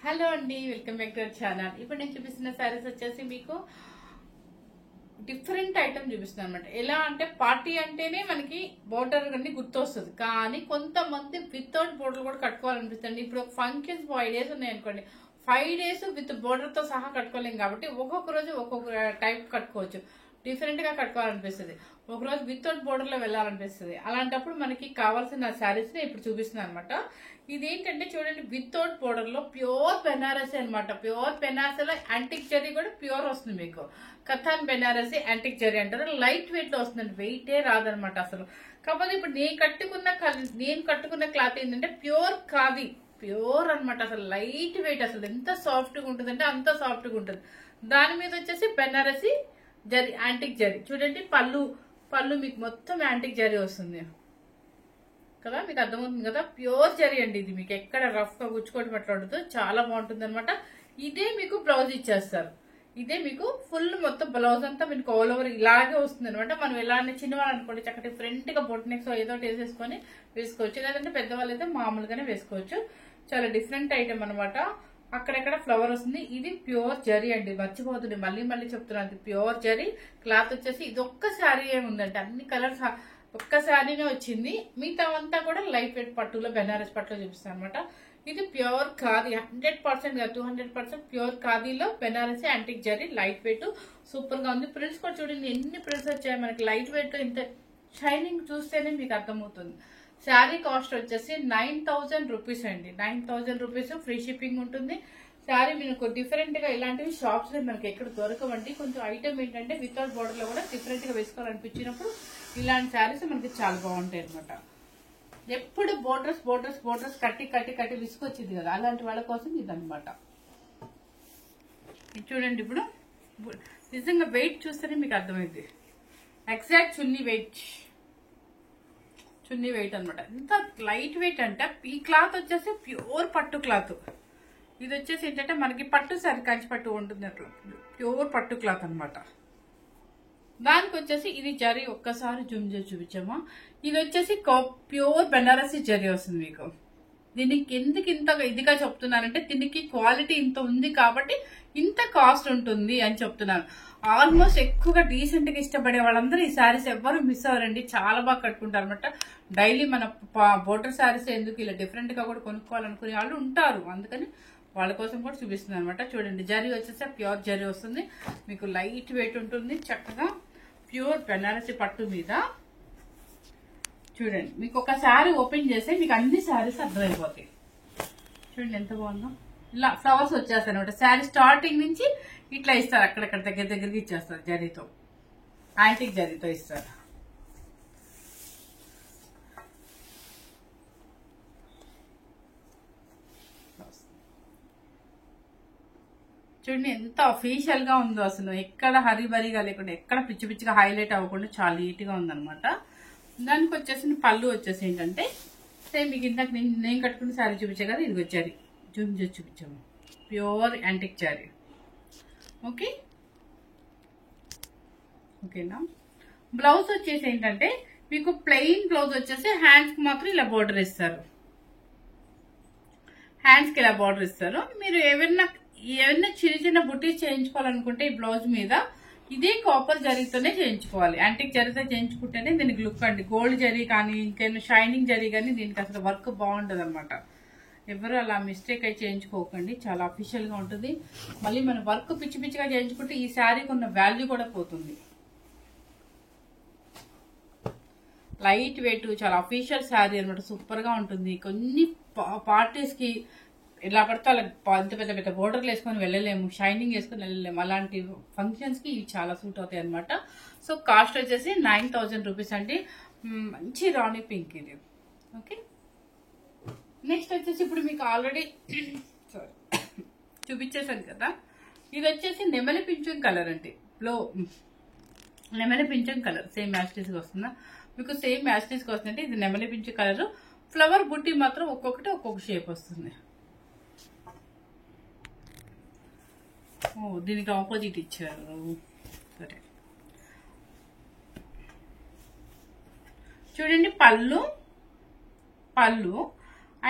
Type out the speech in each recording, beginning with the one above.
Hello అండి, welcome back to our channel. ఇప్పుడు నేను చూపిస్తున్న సారీస్ వచ్చేసి మీకు డిఫరెంట్ ఐటమ్ చూపిస్తున్నాను అనమాట. ఎలా అంటే పార్టీ అంటేనే మనకి బోర్డర్ అన్ని గుర్తొస్తుంది, కానీ కొంతమంది వితౌట్ బోర్డర్ కూడా కట్టుకోవాలనిపిస్తుంది. ఇప్పుడు ఒక ఫంక్షన్స్ 5 days ఉన్నాయి అనుకోండి, 5 days విత్ బోర్డర్ తో సహా కట్టుకోలేం కాబట్టి ఒక్కొక్క రోజు ఒక్కొక్క టైప్ కట్టుకోవచ్చు. డిఫరెంట్ గా కట్టుకోవాలనిపిస్తుంది, ఒక రోజు వితౌట్ బోర్డర్ లో వెళ్ళాలనిపిస్తుంది. అలాంటప్పుడు మనకి కావాల్సిన శారీస్ ని ఇప్పుడు చూపిస్తున్నాను అనమాట. ఇదేంటంటే చూడండి, వితౌట్ బోర్డర్ లో ప్యూర్ బెనారసీ అనమాట. ప్యూర్ బెనారసీ లో యాంటిక్ జరీ కూడా ప్యూర్ వస్తుంది మీకు. కథాన్ బెనారసీ యాంటిక్ జరీ అంటారు. లైట్ వెయిట్ లో వస్తుంది, వెయిటే రాదనమాట అసలు. కాకపోతే ఇప్పుడు నేను కట్టుకున్న క్లాత్ ఏంటంటే ప్యూర్ ఖాదీ, ప్యూర్ అనమాట. అసలు లైట్ వెయిట్, అసలు ఎంత సాఫ్ట్ గా ఉంటుంది అంటే అంత సాఫ్ట్ గా ఉంటుంది. దాని మీద వచ్చేసి బెనారసీ జరీ, యాంటిక్ జరీ. చూడండి పళ్ళు మీకు మొత్తం యాంటిక్ జరీ వస్తుంది కదా, మీకు అర్థమవుతుంది కదా. ప్యూర్ జరీ అండి ఇది. మీకు ఎక్కడ రఫ్ గా గుచ్చుకోవడం అట్లా ఉండదు, చాలా బాగుంటుంది అనమాట. ఇదే మీకు బ్లౌజ్ ఇచ్చేస్తారు. ఇదే మీకు ఫుల్ మొత్తం బ్లౌజ్ అంతా మీకు ఆల్ ఓవర్ ఇలాగే వస్తుంది అనమాట. మనం ఎలా చిన్నవాళ్ళు అనుకోండి, చక్కటి ఫ్రంట్ గా బొట్ నెక్స్ ఏదో వేసేసుకొని వేసుకోవచ్చు, లేదంటే పెద్దవాళ్ళు అయితే మామూలుగానే వేసుకోవచ్చు. చాలా డిఫరెంట్ ఐటమ్ అనమాట. అక్కడెక్కడ ఫ్లవర్ వస్తుంది. ఇది ప్యూర్ జరీ అండి, మర్చిపోతుంది, మళ్ళీ చెప్తున్నాను. ప్యూర్ జరీ క్లాత్ వచ్చేసి ఇది ఒక్క శారీ ఏముందంటే అన్ని కలర్స్ ఒక్క శారీనే వచ్చింది. మిగతావంతా కూడా లైట్ వెయిట్ పట్టులో, బెనారస్ పట్టులో చూపిస్తాను అనమాట. ఇది ప్యూర్ ఖాదీ, 100% కాదు 200% ప్యూర్ ఖాదీలో Banarasi antique zari, light weight, super గా ఉంది. ప్రింట్స్ కూడా చూడండి ఎన్ని ప్రింట్స్ వచ్చాయి మనకి. లైట్ వెయిట్ ఇంత షైనింగ్ చూస్తేనే మీకు అర్థమవుతుంది. శారీ కాస్ట్ వచ్చేసి 9000 రూపీస్ అండి. 9000 రూపీస్, ఫ్రీ షిప్పింగ్ ఉంటుంది. శారీ మీకు డిఫరెంట్ గా ఇలాంటివి షాప్స్ లో మనకి ఎక్కడ దొరకవండి. కొంచెం ఐటమ్ ఏంటంటే వితౌట్ బోర్డర్ లో కూడా డిఫరెంట్ గా వేసుకోవాలనిపించినప్పుడు ఇలాంటి శారీస్ మనకి చాలా బాగుంటాయి అనమాట. ఎప్పుడు బోర్డర్స్ కట్టి విసుకొచ్చింది కదా, అలాంటి వాళ్ళ కోసం ఇదనమాట. చూడండి, ఇప్పుడు నిజంగా వెయిట్ చూస్తేనే మీకు అర్థమైంది. ఎగ్జాక్ట్ చున్నీ వెయిట్ అనమాట. ఎంత లైట్ వెయిట్ అంటే ఈ క్లాత్ వచ్చేసి ప్యూర్ పట్టు క్లాత్. ఇది వచ్చేసి ఏంటంటే మనకి పట్టు సారీ, కంచి పట్టు ఉంటుంది అట్లా, ప్యూర్ పట్టు క్లాత్ అనమాట. దానికి వచ్చేసి ఇది జరీ ఒక్కసారి జూమ్ చేసి చూపించామా. ఇది వచ్చేసి ప్యూర్ బెనారసీ జరీ వస్తుంది మీకు. దీనికి ఎందుకు ఇంత ఇదిగా చెప్తున్నానంటే దీనికి క్వాలిటీ ఇంత ఉంది కాబట్టి ఇంత కాస్ట్ ఉంటుంది అని చెప్తున్నాను. ఆల్మోస్ట్ ఎక్కువగా డీసెంట్ గా ఇష్టపడే వాళ్ళందరూ ఈ శారీస్ ఎవ్వరు మిస్ అవ్వరండి, చాలా బాగా కట్టుకుంటారు అనమాట. డైలీ మన బోర్డర్ శారీస్ ఎందుకు ఇలా డిఫరెంట్ గా కూడా కొనుక్కోవాలనుకునే వాళ్ళు ఉంటారు, అందుకని వాళ్ళ కోసం కూడా చూపిస్తుంది అనమాట. చూడండి, జరీ వచ్చేసి ప్యూర్ జరీ వస్తుంది మీకు, లైట్ వెయిట్ ఉంటుంది, చక్కగా ప్యూర్ బెనారసీ పట్టు మీద. చూడండి, మీకు ఒక శారీ ఓపెన్ చేస్తే మీకు అన్ని శారీస్ అర్థమైపోతాయి. చూడండి ఎంత బాగుందో. ఇలా ఫ్లవర్స్ వచ్చేస్తాయి అనమాట. శారీ స్టార్టింగ్ నుంచి ఇట్లా ఇస్తారు, అక్కడక్కడ దగ్గరికి ఇచ్చేస్తారు జరీతో, యాంటిక్ జరీతో ఇస్తారు. చూడండి ఎంత అఫీషియల్ గా ఉందో, అసలు ఎక్కడ హరిబరిగా లేకుండా, ఎక్కడ పిచ్చిగా హైలైట్ అవ్వకుండా చాలా నీట్ గా ఉందనమాట. దానికి వచ్చేసి పళ్ళు వచ్చేసి ఏంటంటే సేమ్ మీకు ఇందాక నేను కట్టుకున్న శారీ చూపించా కదా, ఇది వచ్చారు జూమ్ చేసి చూపించాము, ప్యూర్ యాంటిక్ శారీ. ఓకేనా. బ్లౌజ్ వచ్చేసి ఏంటంటే మీకు ప్లెయిన్ బ్లౌజ్ వచ్చేసి హ్యాండ్స్ కి మాత్రం ఇలా బోర్డర్ ఇస్తారు. హ్యాండ్స్ కి ఇలా బోర్డర్ ఇస్తారు. మీరు ఏమైనా చిన్న బుటీస్ చేయించుకోవాలనుకుంటే ఈ బ్లౌజ్ మీద ఇదే కాపర్ జరీతోనే చేయించుకోవాలి. యాంటిక్ జరీతో చేయించుకుంటేనే దీనికి లుక్ అండి. గోల్డ్ జరీ కానీ ఇంకేమైనా షైనింగ్ జరీ కానీ దీనికి అసలు వర్క్ బాగుంటది అనమాట. ఎవరు అలా మిస్టేక్ అయి చేయించుకోకండి, చాలా అఫీషియల్ గా ఉంటుంది. మళ్ళీ మన వర్క్ పిచ్చిగా చేయించుకుంటే ఈ శారీకి ఉన్న వాల్యూ కూడా పోతుంది. లైట్ వెయిట్, చాలా అఫీషియల్ శారీ అనమాట, సూపర్ గా ఉంటుంది. కొన్ని పార్టీస్ కి ఇలా పడితే అలా పెద్ద బోర్డర్లు వేసుకొని వెళ్ళలేము, షైనింగ్ వేసుకొని వెళ్ళలేము. అలాంటి ఫంక్షన్స్ కి ఇవి చాలా సూట్ అవుతాయి అనమాట. సో కాస్ట్ వచ్చేసి 9000 రూపీస్ అండి. మంచి రాణి పింక్ ఇది. ఓకే, నెక్స్ట్ వచ్చేసి ఇప్పుడు మీకు ఆల్రెడీ చూపించేసాను కదా, ఇది వచ్చేసి నెమలి పింఛం కలర్ అండి. నెమలి పింఛం కలర్ సేమ్ మ్యాస్టీస్ వస్తుందా మీకు, సేమ్ మ్యాస్టీస్ వస్తుందంటే ఇది నెమలి పింఛం కలర్. ఫ్లవర్ బుట్టి మాత్రం ఒక్కొక్కటి ఒక్కొక్క షేప్ వస్తుంది. దీనికి ఆపోజిట్ ఇచ్చారు. సరే, చూడండి పళ్ళు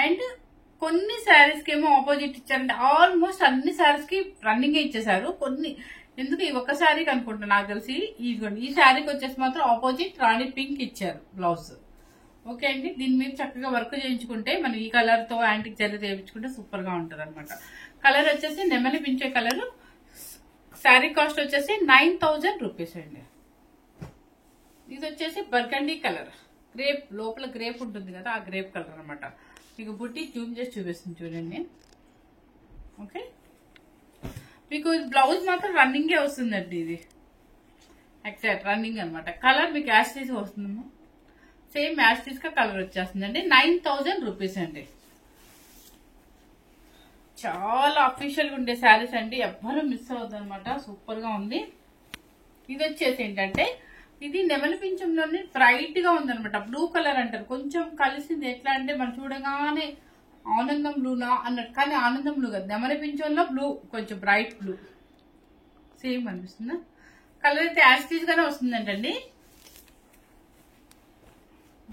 అండ్ కొన్ని శారీస్ కి ఏమో ఆపోజిట్ ఇచ్చారంటే ఆల్మోస్ట్ అన్ని శారీస్ కి రన్నింగ్ ఇచ్చేసారు. కొన్ని ఎందుకు ఈ ఒక్క శారీకి అనుకుంటా నాకు తెలిసి ఈ శారీకి వచ్చేసి మాత్రం ఆపోజిట్ రాణి పింక్ ఇచ్చారు బ్లౌజ్. ఓకే అండి, దీని మీద చక్కగా వర్క్ చేయించుకుంటే మనం ఈ కలర్ తో యాంటిక్ జరీ చేయించుకుంటే సూపర్ గా ఉంటది అనమాట. కలర్ వచ్చేసి నెమలి పించే కలర్. శారీ కాస్ట్ వచ్చేసి 9000 రూపీస్ అండి. ఇది వచ్చేసి బర్గండీ కలర్, గ్రేప్ లోపల గ్రేప్ ఉంటుంది కదా, ఆ గ్రేప్ కలర్ అనమాట. మీకు బుట్టి జూమ్ చేసి చూపిస్తుంది చూడండి. ఓకే, మీకు బ్లౌజ్ మాత్రం రన్నింగే వస్తుందండి. ఇది ఎగ్జాక్ట్ రన్నింగ్ అనమాట. కలర్ మీకు యాస్టీస్ వస్తుందమ్మా, సేమ్ యాస్టీస్ గా కలర్ వచ్చేస్తుందండి. 9000 రూపీస్ అండి. చాలా అఫీషియల్ గా ఉండే శారీస్ అండి, ఎవ్వరూ మిస్ అవ్వద్దు అనమాట. సూపర్ గా ఉంది. ఇది వచ్చేసి ఏంటంటే ఇది నెమలి పింఛంలోనే బ్రైట్ గా ఉందనమాట. బ్లూ కలర్ అంటారు, కొంచెం కలిసింది. ఎట్లా అంటే మనం చూడగానే ఆనందం బ్లూనా అన్నట్టు, కానీ ఆనందం బ్లూ కదా, నెమలి పింఛంలో బ్లూ, కొంచెం బ్రైట్ బ్లూ సేమ్ అనిపిస్తుందా. కలర్ అయితే యాస్టీస్ గానే వస్తుందంటండి.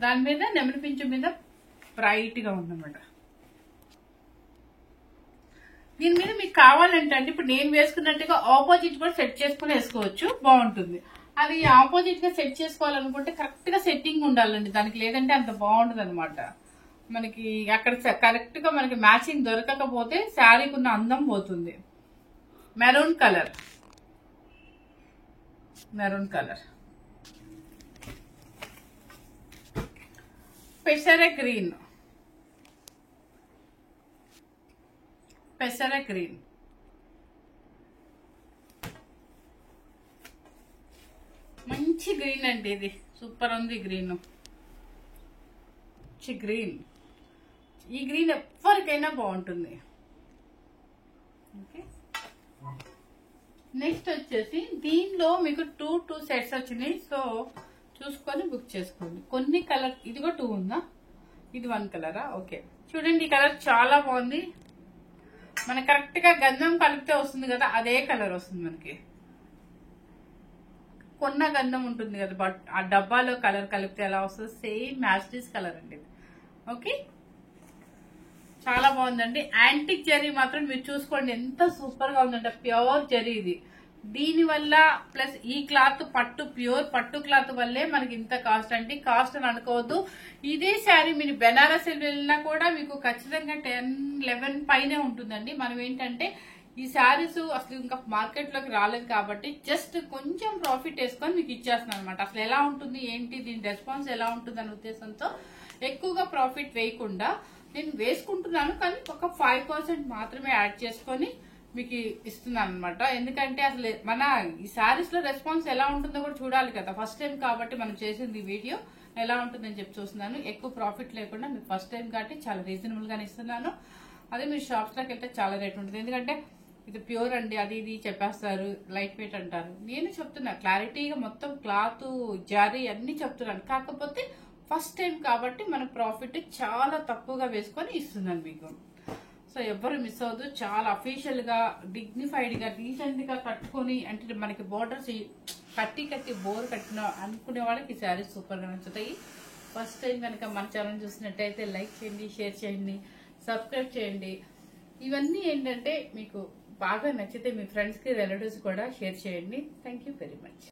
దాని మీద నెమలి పింఛం మీద బ్రైట్ గా ఉందన్నమాట. దీని మీద మీకు కావాలంటే అండి ఇప్పుడు నేను వేసుకున్నట్టుగా ఆపోజిట్ కూడా సెట్ చేసుకుని వేసుకోవచ్చు, బాగుంటుంది. అది ఆపోజిట్ గా సెట్ చేసుకోవాలనుకుంటే కరెక్ట్ గా సెట్టింగ్ ఉండాలండి దానికి, లేదంటే అంత బాగుండదు అనమాట. మనకి అక్కడ కరెక్ట్ గా మనకి మ్యాచింగ్ దొరకకపోతే శారీకి ఉన్న అందం పోతుంది. మెరూన్ కలర్, మెరూన్ కలర్, పెసర గ్రీన్, పెసర గ్రీన్, మంచి గ్రీన్ అండి. ఇది సూపర్ ఉంది గ్రీన్, గ్రీన్. ఈ గ్రీన్ ఎవరికైనా బాగుంటుంది. ఓకే, నెక్స్ట్ వచ్చేసి దీనిలో మీకు టూ సెట్స్ వచ్చినాయి, సో చూసుకొని బుక్ చేసుకోండి. కొన్ని కలర్, ఇది కూడా 2 ఉందా, ఇది 1 కలరా. ఓకే, చూడండి ఈ కలర్ చాలా బాగుంది. మన కరెక్ట్ గా గంధం కలిపితే వస్తుంది కదా, అదే కలర్ వస్తుంది మనకి. కొన్న గంధం ఉంటుంది కదా, బట్ ఆ డబ్బాలో కలర్ కలిపితే ఎలా వస్తుంది, సేమ్ మ్యాస్టీస్ కలర్ అండి. ఓకే, చాలా బాగుందండి. యాంటిక్ జరీ మాత్రం మీరు చూసుకోండి ఎంత సూపర్ గా ఉందంటే, ప్యూర్ జరీ ఇది. దీని వల్ల ప్లస్ ఈ క్లాత్ పట్టు, ప్యూర్ పట్టు క్లాత్ వల్లే మనకి ఇంత కాస్ట్ అండి. కాస్ట్ అని అనుకోవద్దు. ఇదే శారీ మీరు బెనారస్ వెళ్ళినా కూడా మీకు ఖచ్చితంగా 10-11 పైనే ఉంటుందండి. మనం ఏంటంటే ఈ శారీస్ అసలు ఇంకా మార్కెట్ లోకి రాలేదు కాబట్టి జస్ట్ కొంచెం ప్రాఫిట్ వేసుకొని మీకు ఇచ్చేస్తున్నాను అనమాట. అసలు ఎలా ఉంటుంది ఏంటి, దీని రెస్పాన్స్ ఎలా ఉంటుంది అనే ఉద్దేశంతో ఎక్కువగా ప్రాఫిట్ వేయకుండా నేను వేసుకుంటున్నాను, కానీ ఒక 5% మాత్రమే యాడ్ చేసుకొని మీకు ఇస్తున్నాను అనమాట. ఎందుకంటే అసలు మన ఈ శారీస్ లో రెస్పాన్స్ ఎలా ఉంటుందో కూడా చూడాలి కదా. ఫస్ట్ టైం కాబట్టి మనం చేసింది వీడియో ఎలా ఉంటుందని చెప్పి చూస్తున్నాను. ఎక్కువ ప్రాఫిట్ లేకుండా మీకు ఫస్ట్ టైం కాబట్టి చాలా రీజనబుల్ గానే ఇస్తున్నాను. అదే మీరు షాప్స్ లోకి వెళ్తే చాలా రేట్ ఉంటుంది, ఎందుకంటే ఇది ప్యూర్ అండి అది ఇది చెప్పేస్తారు, లైట్ వెయిట్ అంటారు. నేను చెప్తున్నా క్లారిటీగా మొత్తం క్లాత్ జారీ అన్ని చెప్తున్నాను. కాకపోతే ఫస్ట్ టైం కాబట్టి మన ప్రాఫిట్ చాలా తక్కువగా వేసుకొని ఇస్తున్నాను మీకు. సో ఎవ్వరు మిస్ అవ్వద్దు. చాలా అఫీషియల్ గా, డిగ్నిఫైడ్ గా, డీసెంట్ గా కట్టుకొని, అంటే మనకి బోర్డర్స్ కట్టి బోర్ కట్టిన అనుకునే వాళ్ళకి ఈ శారీస్ సూపర్ గా నచ్చుతాయి. ఫస్ట్ టైం కనుక మన ఛానల్ చూసినట్టయితే లైక్ చేయండి, షేర్ చేయండి, సబ్స్క్రైబ్ చేయండి. ఇవన్నీ ఏంటంటే మీకు బాగా నచ్చితే మీ ఫ్రెండ్స్ కి, రిలేటివ్స్ కూడా షేర్ చేయండి. Thank you very much.